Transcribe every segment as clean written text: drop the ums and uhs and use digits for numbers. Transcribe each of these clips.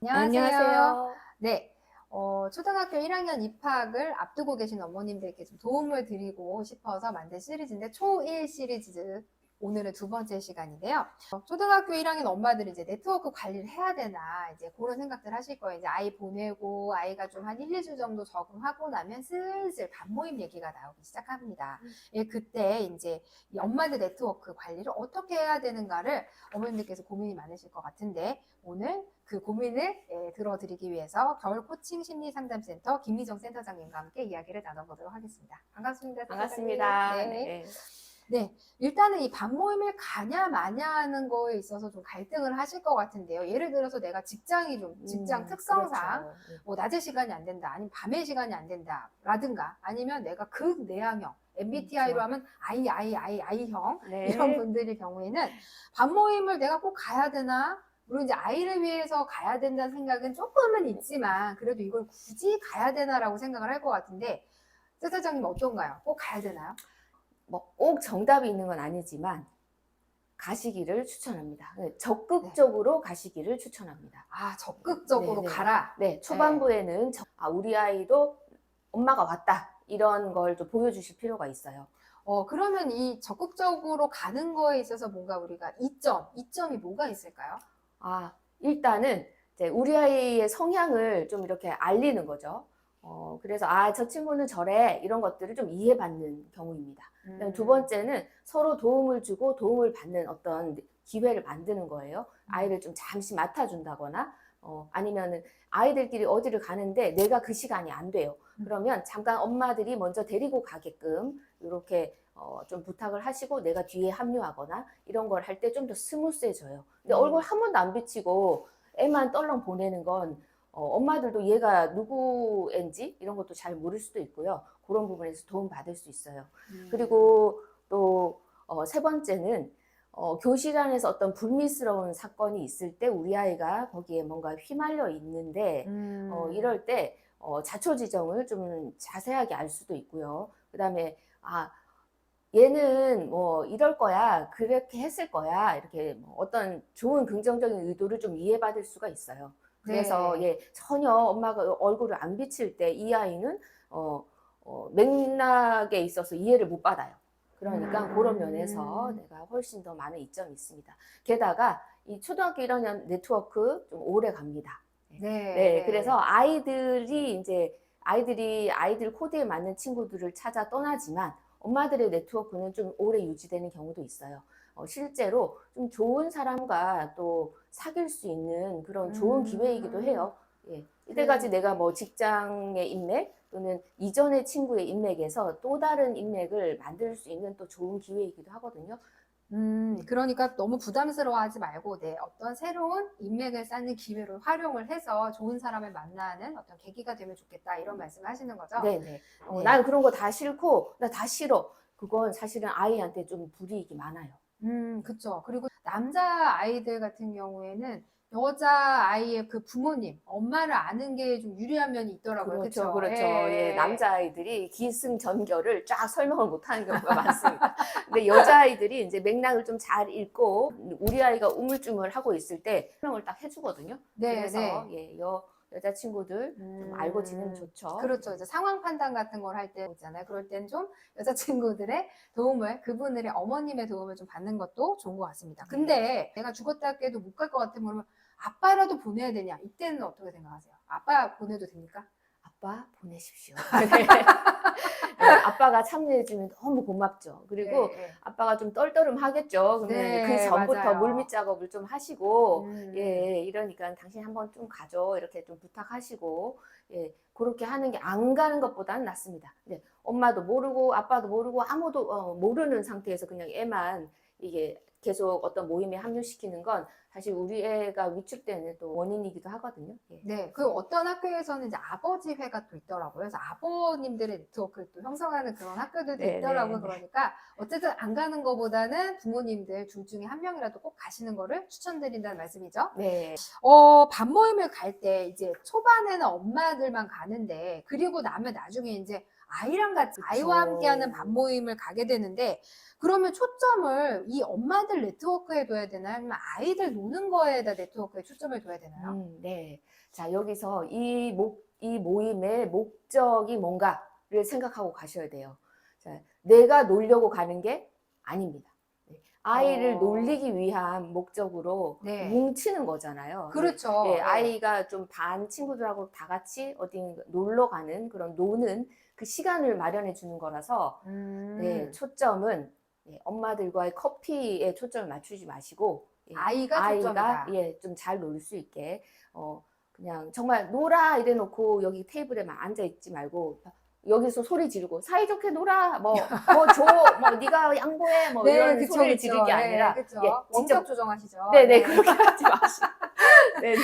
안녕하세요. 안녕하세요. 네, 초등학교 1학년 입학을 앞두고 계신 어머님들께 좀 도움을 드리고 싶어서 만든 시리즈인데, 초1 시리즈. 오늘은 두 번째 시간인데요. 초등학교 1학년 엄마들이 이제 네트워크 관리를 해야 되나, 이제 그런 생각들 하실 거예요. 이제 아이 보내고, 아이가 좀 한 1, 2주 정도 적응하고 나면 슬슬 반모임 얘기가 나오기 시작합니다. 예, 그때 이제 이 엄마들 네트워크 관리를 어떻게 해야 되는가를 어머님들께서 고민이 많으실 것 같은데, 오늘 그 고민을 들어드리기 위해서 겨울 코칭 심리 상담센터 김미정 센터장님과 함께 이야기를 나눠보도록 하겠습니다. 반갑습니다, 센터장님. 반갑습니다. 네. 네. 네. 일단은 이 반모임을 가냐 마냐 하는 거에 있어서 좀 갈등을 하실 것 같은데요. 예를 들어서 내가 직장 특성상 그렇죠. 네. 뭐 낮에 시간이 안 된다, 아니면 밤에 시간이 안 된다, 라든가, 아니면 내가 극내향형, MBTI로 그렇죠. 하면 I형, 이런 네. 분들의 경우에는 반모임을 내가 꼭 가야 되나? 물론 이제 아이를 위해서 가야 된다는 생각은 조금은 있지만, 그래도 이걸 굳이 가야 되나라고 생각을 할 것 같은데, 센터장님 어떤가요? 꼭 가야 되나요? 뭐 꼭 정답이 있는 건 아니지만 가시기를 추천합니다. 네. 적극적으로 가시기를 추천합니다. 아, 적극적으로 네. 가라. 네. 초반부에는 우리 아이도 엄마가 왔다. 이런 걸 좀 보여주실 필요가 있어요. 그러면 이 적극적으로 가는 거에 있어서 뭔가 우리가 이점이 뭐가 있을까요? 일단은 이제 우리 아이의 성향을 좀 이렇게 알리는 거죠. 그래서 저 친구는 저래 이런 것들을 좀 이해받는 경우입니다. 그다음에 두 번째는 서로 도움을 주고 도움을 받는 어떤 기회를 만드는 거예요. 아이를 좀 잠시 맡아준다거나 아니면은 아이들끼리 어디를 가는데 내가 그 시간이 안 돼요. 그러면 잠깐 엄마들이 먼저 데리고 가게끔 이렇게 좀 부탁을 하시고 내가 뒤에 합류하거나 이런 걸 할 때 좀 더 스무스해져요. 근데 얼굴 한 번도 안 비치고 애만 떨렁 보내는 건 엄마들도 얘가 누구인지 이런 것도 잘 모를 수도 있고요. 그런 부분에서 도움 받을 수 있어요. 그리고 또 세 번째는 교실 안에서 어떤 불미스러운 사건이 있을 때 우리 아이가 거기에 뭔가 휘말려 있는데 이럴 때 자초지종을 좀 자세하게 알 수도 있고요. 그다음에 얘는 뭐 이럴 거야, 그렇게 했을 거야, 이렇게 뭐 어떤 좋은 긍정적인 의도를 좀 이해받을 수가 있어요. 그래서 네. 전혀 엄마가 얼굴을 안 비칠 때 이 아이는 맥락에 있어서 이해를 못 받아요. 그러니까 그런 면에서 내가 훨씬 더 많은 이점이 있습니다. 게다가 이 초등학교 1학년 네트워크 좀 오래 갑니다. 네, 네, 네. 그래서 아이들이 아이들 코드에 맞는 친구들을 찾아 떠나지만 엄마들의 네트워크는 좀 오래 유지되는 경우도 있어요. 실제로 좀 좋은 사람과 또 사귈 수 있는 그런 좋은 기회이기도 해요. 예. 이때까지 내가 뭐 직장의 인맥 또는 이전의 친구의 인맥에서 또 다른 인맥을 만들 수 있는 또 좋은 기회이기도 하거든요. 그러니까 너무 부담스러워하지 말고, 네, 어떤 새로운 인맥을 쌓는 기회로 활용을 해서 좋은 사람을 만나는 어떤 계기가 되면 좋겠다, 이런 말씀을 하시는 거죠? 네네. 네. 난 그런 거 다 싫고, 나 다 싫어. 그건 사실은 아이한테 좀 불이익이 많아요. 그쵸. 그리고 남자 아이들 같은 경우에는 여자 아이의 그 부모님, 엄마를 아는 게 좀 유리한 면이 있더라고요. 그렇죠, 그쵸? 그렇죠. 예, 예. 남자아이들이 기승전결을 쫙 설명을 못하는 경우가 많습니다. 근데 여자아이들이 이제 맥락을 좀 잘 읽고, 우리 아이가 우물쭈물하고 있을 때 설명을 딱 해주거든요. 네, 그래서 네. 여자친구들 좀 알고 지내면 좋죠. 그렇죠. 이제 상황 판단 같은 걸 할 때 있잖아요. 그럴 땐 좀 여자친구들의 도움을, 그분들의 어머님의 도움을 좀 받는 것도 좋은 것 같습니다. 근데 내가 죽었다 깨도 못 갈 것 같으면 그러면 아빠라도 보내야 되냐? 이때는 어떻게 생각하세요? 아빠 보내도 됩니까? 아빠 보내십시오. 네, 아빠가 참여해주면 너무 고맙죠. 그리고 네, 아빠가 좀 떨떠름하겠죠. 그러면 그 네, 전부터 맞아요. 물밑 작업을 좀 하시고, 음. 이러니까 당신 한번 좀 가죠. 이렇게 좀 부탁하시고, 그렇게 하는 게 안 가는 것보다는 낫습니다. 엄마도 모르고 아빠도 모르고 아무도 모르는 상태에서 그냥 애만 이게 계속 어떤 모임에 합류시키는 건 사실 우리 애가 위축되는 또 원인이기도 하거든요. 예. 네, 그 어떤 학교에서는 이제 아버지회가 또 있더라고요. 그래서 아버님들의 네트워크를 또 형성하는 그런 학교들도 네, 있더라고요. 네. 그러니까 어쨌든 안 가는 것보다는 부모님들 둘 중에 한 명이라도 꼭 가시는 거를 추천드린다는 말씀이죠. 네. 반 모임을 갈 때 이제 초반에는 엄마들만 가는데, 그리고 나면 나중에 이제 아이랑 같이, 아이와 함께하는 반 그쵸. 모임을 가게 되는데, 그러면 초점을 이 엄마들 네트워크에 둬야 되나요? 아니면 아이들 노는 거에다 네트워크에 초점을 둬야 되나요? 네. 자, 여기서 이 모임의 목적이 뭔가를 생각하고 가셔야 돼요. 자, 내가 놀려고 가는 게 아닙니다. 네, 아이를 놀리기 위한 목적으로 네. 뭉치는 거잖아요. 그렇죠. 네, 네. 아이가 좀 반 친구들하고 다 같이 어디 놀러 가는 그런 노는 그 시간을 마련해 주는 거라서 네, 초점은 엄마들과의 커피에 초점을 맞추지 마시고 아이가 초점이다. 좀 잘 놀 수 있게 그냥 정말 놀아 이래 놓고 여기 테이블에만 앉아 있지 말고 여기서 소리 지르고 사이좋게 놀아 뭐 줘 뭐 네가 양보해 뭐 네, 이런 그쵸, 소리를 그쵸. 지를 게 네, 아니라 그쵸. 직접 원격 조정하시죠. 네네 그렇게 하지 마시고 네,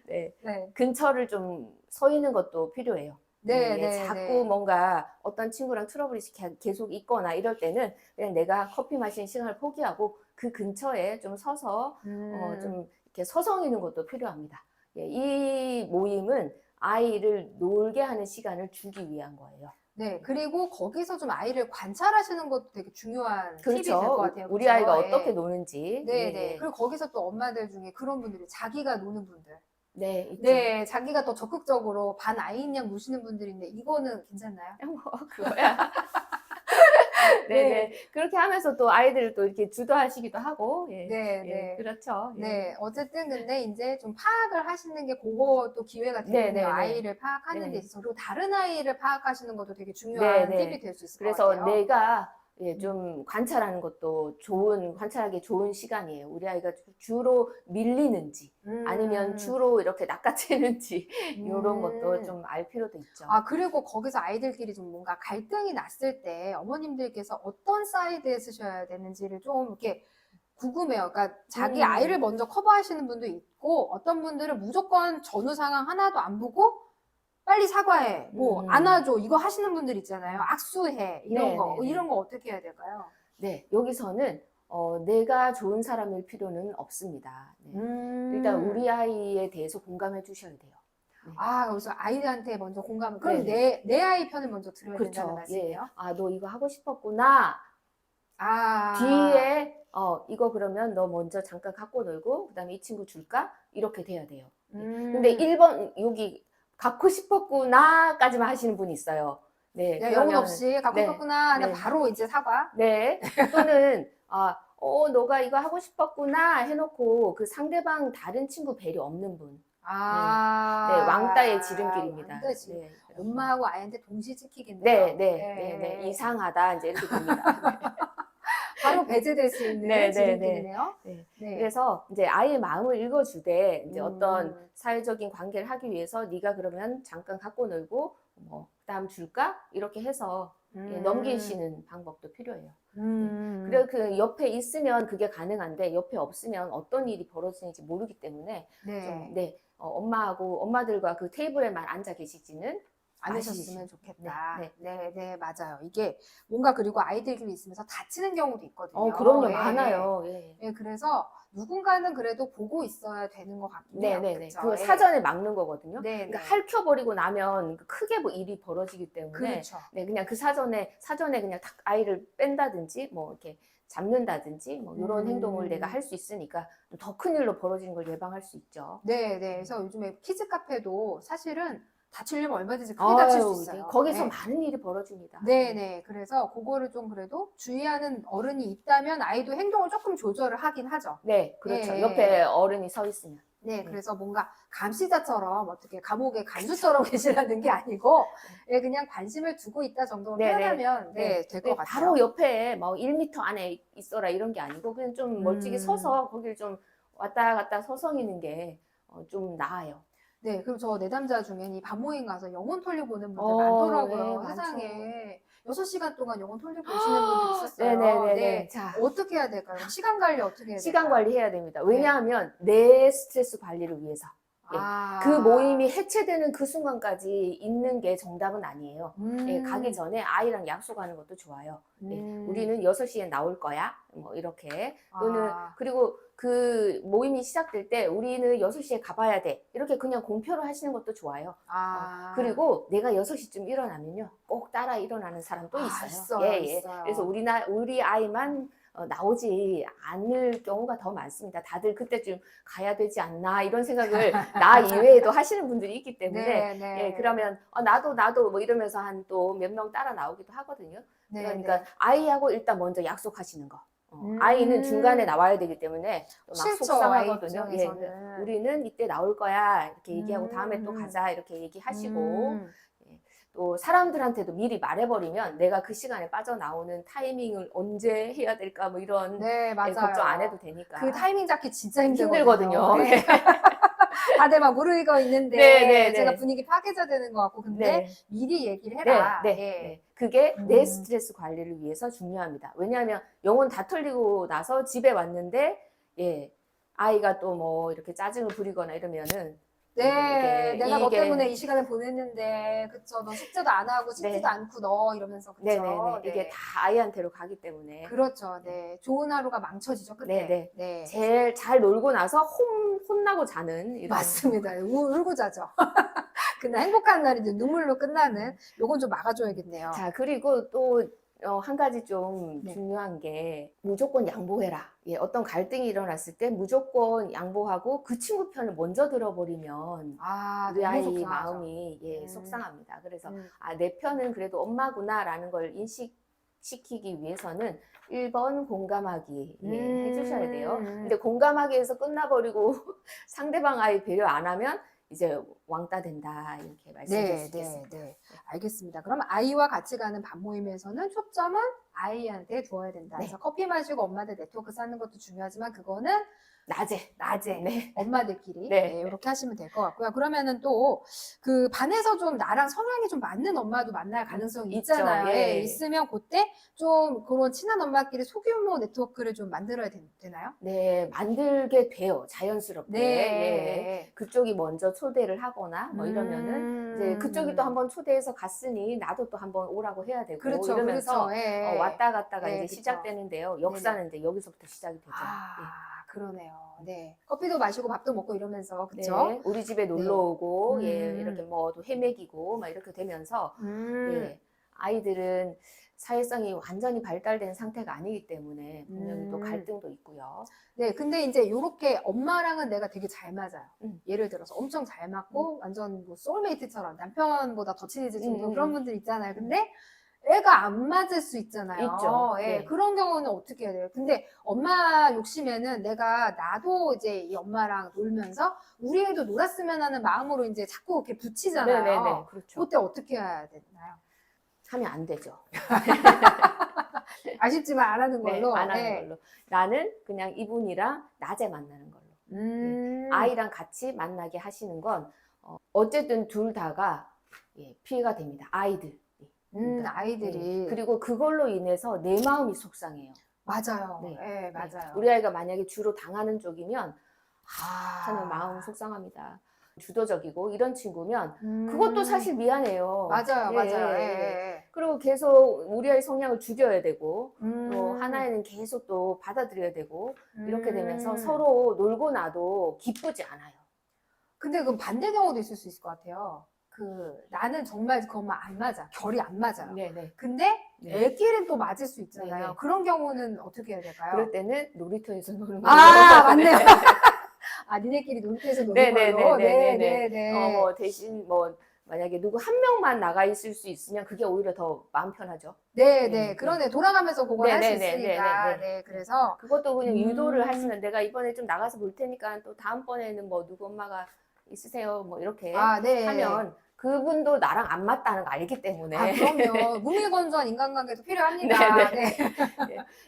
네. 네. 근처를 좀 서 있는 것도 필요해요. 네, 네, 자꾸 네. 뭔가 어떤 친구랑 트러블이 계속 있거나 이럴 때는 그냥 내가 커피 마시는 시간을 포기하고 그 근처에 좀 서서 좀 이렇게 서성이는 것도 필요합니다. 이 모임은 아이를 놀게 하는 시간을 주기 위한 거예요. 네, 그리고 거기서 좀 아이를 관찰하시는 것도 되게 중요한 팁이 될 그렇죠. 것 같아요. 우리 그쵸? 아이가 예. 어떻게 노는지. 네, 네. 그리고 거기서 또 엄마들 중에 그런 분들이 자기가 노는 분들. 네, 있죠. 네, 자기가 더 적극적으로 반 아이냥 노시는 분들인데 이거는 괜찮나요? 그거야. 네네. 그렇게 하면서 또 아이들을 또 이렇게 주도하시기도 하고, 네, 네. 그렇죠. 네, 어쨌든 근데 이제 좀 파악을 하시는 게 그것도 기회가 되겠네요. 네. 아이를 파악하는 데 네. 있어서. 그리고 다른 아이를 파악하시는 것도 되게 네, 중요한 네. 팁이 될 수 있을 것 그래서 같아요. 내가 좀 관찰하는 것도 관찰하기 좋은 시간이에요. 우리 아이가 주로 밀리는지, 아니면 주로 이렇게 낚아채는지, 이런 것도 좀 알 필요도 있죠. 아, 그리고 거기서 아이들끼리 좀 뭔가 갈등이 났을 때 어머님들께서 어떤 사이드에 쓰셔야 되는지를 좀 이렇게 궁금해요. 그러니까 자기 아이를 먼저 커버하시는 분도 있고 어떤 분들은 무조건 전후 상황 하나도 안 보고 빨리 사과해, 뭐 안아줘 이거 하시는 분들 있잖아요. 악수해 이런 네, 거 네, 네. 이런 거 어떻게 해야 될까요? 네, 여기서는 내가 좋은 사람일 필요는 없습니다. 네. 일단 우리 아이에 대해서 공감해 주셔야 돼요. 아, 그래서 아이한테 먼저 공감을. 그럼 네네. 내 아이 편을 먼저 들어야 된다는 그렇죠. 말씀이에요? 아, 너 이거 하고 싶었구나. 아, 뒤에 이거 그러면 너 먼저 잠깐 갖고 놀고 그다음에 이 친구 줄까? 이렇게 돼야 돼요. 근데 1번 여기 갖고 싶었구나까지만 하시는 분이 있어요. 네, 야, 영혼 없이 갖고 네, 싶었구나 하면 네. 바로 이제 사과. 네. 또는 너가 이거 하고 싶었구나 해놓고 그 상대방 다른 친구 배려 없는 분. 네, 왕따의 지름길입니다. 왕따의 지름. 네, 엄마하고 아이한테 동시에 찍히겠네요. 네. 이상하다 이제 이렇게 됩니다. 바로 배제될 수 있는 네, 지름길이네요. 네. 네. 그래서 이제 아이의 마음을 읽어주되 이제 어떤 음. 사회적인 관계를 하기 위해서 네가 그러면 잠깐 갖고 놀고 뭐 그다음 줄까? 이렇게 해서 넘기시는 방법도 필요해요. 그리고 그 옆에 있으면 그게 가능한데 옆에 없으면 어떤 일이 벌어지는지 모르기 때문에 좀 엄마들과 그 테이블에만 앉아 계시지는 않으셨으면 좋겠다. 네. 네, 맞아요. 이게 뭔가 그리고 아이들끼리 있으면서 다치는 경우도 있거든요. 그럼요. 예, 많아요. 예, 그래서 누군가는 그래도 보고 있어야 되는 것 같긴 해요. 네. 그쵸? 그거 예. 사전에 막는 거거든요. 네, 그러니까 핥혀버리고 나면 크게 뭐 일이 벌어지기 때문에 그렇죠. 네, 그냥 그 사전에 그냥 탁 아이를 뺀다든지 뭐 이렇게 잡는다든지 뭐 이런 행동을 내가 할 수 있으니까 더 큰 일로 벌어지는 걸 예방할 수 있죠. 네. 그래서 요즘에 키즈 카페도 사실은 다치려면 얼마든지 크게 다칠 수 있어요. 거기서 네. 많은 일이 벌어집니다. 네. 그래서 그거를 좀 그래도 주의하는 어른이 있다면 아이도 행동을 조금 조절을 하긴 하죠. 네, 그렇죠. 예. 옆에 어른이 서 있으면. 네, 그래서 뭔가 감시자처럼 어떻게 감옥의 간수처럼 계시라는 게 아니고 그냥 관심을 두고 있다 정도로 표현하면 될 것 같아요. 바로 옆에 뭐 1m 안에 있어라 이런 게 아니고 그냥 좀 멀찍이 서서 거길 좀 왔다 갔다 서성이는 게 좀 나아요. 네, 그리고 저 내담자 중엔 이 밤모임 가서 영혼 톨리 보는 분들 많더라고요. 네, 세상에. 6시간 동안 영혼 톨리 보시는 분들 있었어요. 네네네. 자, 어떻게 해야 될까요? 시간 관리 어떻게 해야 될까요? 시간 관리해야 됩니다. 왜냐하면 내 스트레스 관리를 위해서. 그 모임이 해체되는 그 순간까지 있는 게 정답은 아니에요. 가기 전에 아이랑 약속하는 것도 좋아요. 우리는 6시에 나올 거야. 뭐 이렇게. 또는 그리고 그 모임이 시작될 때 우리는 6시에 가봐야 돼. 이렇게 그냥 공표를 하시는 것도 좋아요. 그리고 내가 6시쯤 일어나면요. 꼭 따라 일어나는 사람 또 있어요. 있어요. 그래서 우리 아이만 나오지 않을 경우가 더 많습니다. 다들 그때쯤 가야 되지 않나 이런 생각을 나 이외에도 하시는 분들이 있기 때문에 예, 그러면 나도 뭐 이러면서 한 또 몇 명 따라 나오기도 하거든요. 네, 그러니까 네. 아이하고 일단 먼저 약속하시는 거. 아이는 중간에 나와야 되기 때문에 막 싫죠, 아이 속상하거든요. 예, 입장에서는. 우리는 이때 나올 거야 이렇게 얘기하고 다음에 또 음. 가자 이렇게 얘기하시고 음. 예, 또 사람들한테도 미리 말해버리면 내가 그 시간에 빠져나오는 타이밍을 언제 해야 될까 뭐 이런 네, 예, 걱정 안 맞아요. 해도 되니까 그 타이밍 잡기 진짜 힘들거든요. 네. 네. 다들 막 무르익어 있는데 네, 네, 제가 네. 분위기 파괴자 되는 것 같고 근데 네. 미리 얘기를 네, 해라. 네, 예. 네. 그게 내 음. 스트레스 관리를 위해서 중요합니다. 왜냐하면 영혼 다 털리고 나서 집에 왔는데, 예, 아이가 또 뭐 이렇게 짜증을 부리거나 이러면은, 네, 내가 너 때문에 이게, 이 시간을 보냈는데, 그쵸? 너 숙제도 안 하고 씻지도 네, 않고 너 이러면서, 네네네. 그쵸? 이게 네. 다 아이한테로 가기 때문에. 그렇죠. 네. 좋은 하루가 망쳐지죠, 끝에. 네네. 네. 제일 잘 놀고 나서 혼나고 자는 이런. 맞습니다. 울고 자죠. 그날 행복한 날인데 눈물로 끝나는 요건 좀 막아줘야겠네요. 자, 그리고 또, 한 가지 좀 네. 중요한 게 무조건 양보해라. 예, 어떤 갈등이 일어났을 때 무조건 양보하고 그 친구 편을 먼저 들어버리면 아, 우리 너무 아이 속상하죠. 마음이 예, 음. 속상합니다. 그래서 음. 내 편은 그래도 엄마구나라는 걸 인식시키기 위해서는 1번 공감하기 예, 해주셔야 돼요. 근데 공감하기에서 끝나버리고 상대방 아이 배려 안 하면 이제 왕따 된다 이렇게 말씀드릴 수 네, 네, 있겠습니다. 네. 알겠습니다. 그럼 아이와 같이 가는 밥 모임에서는 초점은 아이한테 두어야 된다. 네. 그래서 커피 마시고 엄마들 네트워크 쌓는 것도 중요하지만 그거는 낮에 네. 엄마들끼리 네. 네, 이렇게 하시면 될 것 같고요. 그러면은 또 그 반에서 좀 나랑 성향이 좀 맞는 엄마도 만날 가능성이 있죠. 있잖아요. 예. 예, 있으면 그때 좀 그런 친한 엄마끼리 소규모 네트워크를 좀 만들어야 되나요? 네, 만들게 돼요. 자연스럽게. 예. 네. 그쪽이 먼저 초대를 하거나 뭐 이러면은 이제 그쪽이 또 한번 초대해서 갔으니 나도 또 한번 오라고 해야 되고 그렇죠, 이러면서 그렇죠. 예. 왔다 갔다가 예, 이제 그쵸. 시작되는데요. 역사는 이제 여기서부터 시작이 되죠. 그러네요. 네. 커피도 마시고 밥도 먹고 이러면서, 네. 그쵸? 네, 우리 집에 놀러 네. 오고 예, 이렇게 뭐 또 헤매기고 막 이렇게 되면서 예, 아이들은 사회성이 완전히 발달된 상태가 아니기 때문에 분명히 또 갈등도 있고요. 네, 근데 이제 요렇게 엄마랑은 내가 되게 잘 맞아요. 음. 예를 들어서 엄청 잘 맞고, 완전 뭐 소울메이트처럼 남편보다 더 친해질 정도 그런 분들 있잖아요. 근데 애가 안 맞을 수 있잖아요. 있죠. 예, 네. 그런 경우는 어떻게 해야 돼요? 근데 엄마 욕심에는 나도 이제 이 엄마랑 놀면서 우리 애도 놀았으면 하는 마음으로 이제 자꾸 이렇게 붙이잖아요. 네네네. 그렇죠. 그때 어떻게 해야 되나요? 하면 안 되죠. 아쉽지만 안 하는 네, 걸로. 안 하는 네. 걸로. 나는 그냥 이분이랑 낮에 만나는 걸로. 아이랑 같이 만나게 하시는 건 어쨌든 둘 다가 예, 피해가 됩니다. 아이들. 아이들이. 그리고 그걸로 인해서 내 마음이 속상해요. 맞아요. 네. 네, 맞아요. 우리 아이가 만약에 주로 당하는 쪽이면 하는 마음 아, 속상합니다. 주도적이고 이런 친구면 그것도 사실 미안해요. 맞아요, 예, 맞아요. 예, 예, 예. 예. 그리고 계속 우리 아이 성향을 죽여야 되고 또 음. 하나에는 계속 또 받아들여야 되고 이렇게 되면서 음. 서로 놀고 나도 기쁘지 않아요. 근데 그 반대 경우도 있을 수 있을 것 같아요. 나는 정말 그 엄마 안 맞아. 결이 안 맞아요. 네네. 근데 네. 애끼리는 또 맞을 수 있잖아요. 네네. 그런 경우는 어떻게 해야 될까요? 그럴 때는 놀이터에서 노는 걸로. 맞네요. 니네끼리 놀이터에서 노는 걸로. 네네네네네. 뭐 대신 뭐 만약에 누구 한 명만 나가 있을 수 있으면 그게 오히려 더 마음 편하죠. 네. 그러네. 돌아가면서 그걸 할 수 네네네네네네. 있으니까. 네, 그래서. 그것도 그냥 유도를 하시면 내가 이번에 좀 나가서 볼 테니까 또 다음번에는 뭐 누구 엄마가 있으세요 뭐 이렇게 네. 하면 그분도 나랑 안 맞다는 거 알기 때문에 그럼요. 무미건조한 인간관계도 필요합니다. 네네.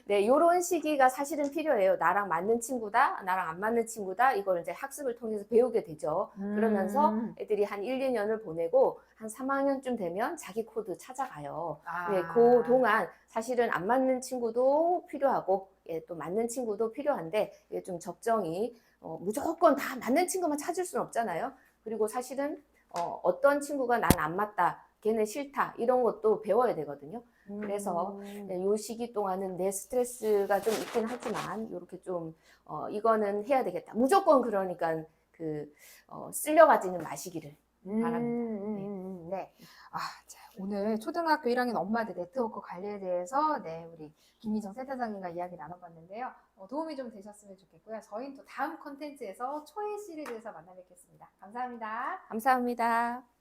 네, 요런 시기가 사실은 필요해요. 나랑 맞는 친구다, 나랑 안 맞는 친구다, 이걸 이제 학습을 통해서 배우게 되죠. 그러면서 애들이 한 1, 2년을 보내고 한 3학년쯤 되면 자기 코드 찾아가요. 네, 그 동안 사실은 안 맞는 친구도 필요하고, 예, 또 맞는 친구도 필요한데, 예, 좀 적정히, 무조건 다 맞는 친구만 찾을 수는 없잖아요. 그리고 사실은, 어떤 친구가 난 안 맞다, 걔는 싫다, 이런 것도 배워야 되거든요. 그래서 이 시기 동안은 내 스트레스가 좀 있긴 하지만 이렇게 좀 이거는 해야 되겠다. 무조건 그러니까 쓸려가지는 마시기를 바랍니다. 네. 자, 오늘 초등학교 1학년 엄마들 네트워크 관리에 대해서 우리 김미정 센터장님과 이야기 나눠봤는데요. 도움이 좀 되셨으면 좋겠고요. 저희는 또 다음 컨텐츠에서 초일 시리즈에서 만나 뵙겠습니다. 감사합니다. 감사합니다.